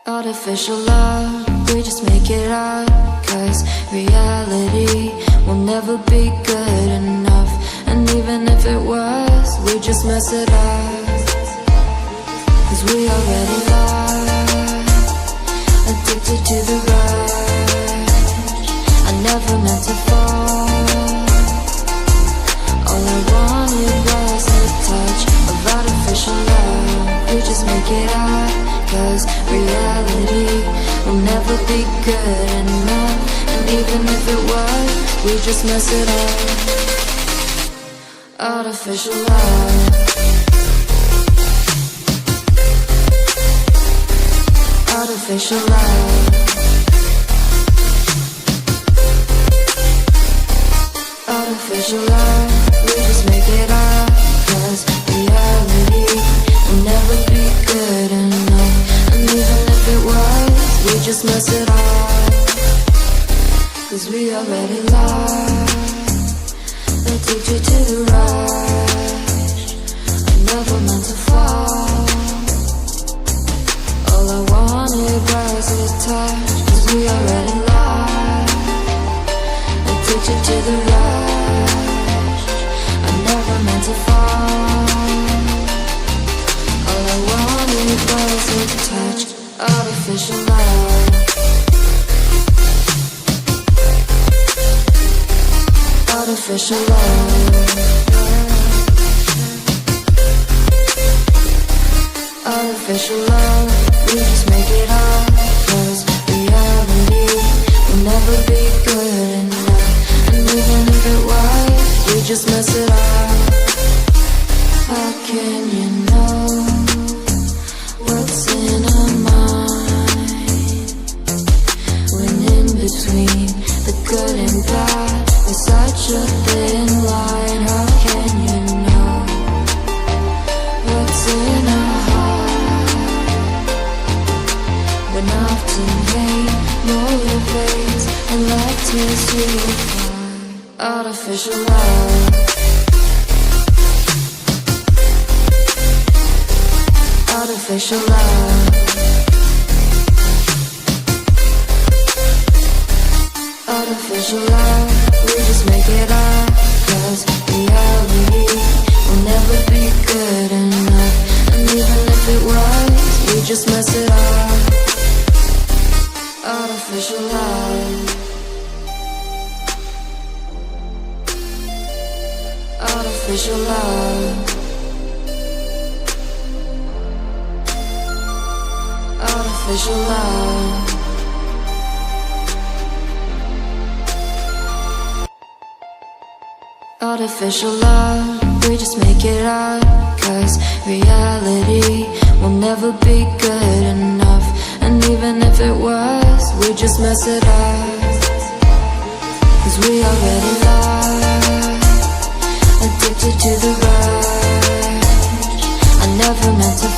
Artificial love, we just make it up, 'cause reality will never be good enough. And even if it was, we just mess it up, 'cause we already lost, addicted to the rush. I never meant to fall. All I wanted was a touch of artificial love. We just make it up, 'cause reality will never be good enough. And even if it was, we just mess it up. Artificial love, artificial love, artificial love. We just make it up, 'cause reality will never be good enough. And even if it was, we just mess it up, 'cause we already lost, addicted to the rush. I never meant to fall. All I wanted was a touch, 'cause we already lost, addicted to the rush. I never meant to fall. All I wanted was a touch, artificial love, artificial love, artificial love. We just make it up, 'cause reality will never be good enough. And even if it was, we just mess it up. How can you know what's in our mind, when in between the good and bad there's such a thin line? How can you know what's in our heart, when often hate motivates and love tears you apart? Artificial love, artificial love, artificial love. We just make it up, 'cause reality will never be good enough. And even if it was, we just mess it up. Artificial love, artificial love, artificial love. Artificial love, we just make it up, 'cause reality will never be good enough. And even if it was, we just mess it up, 'cause we already lost, addicted to the rush. I never meant to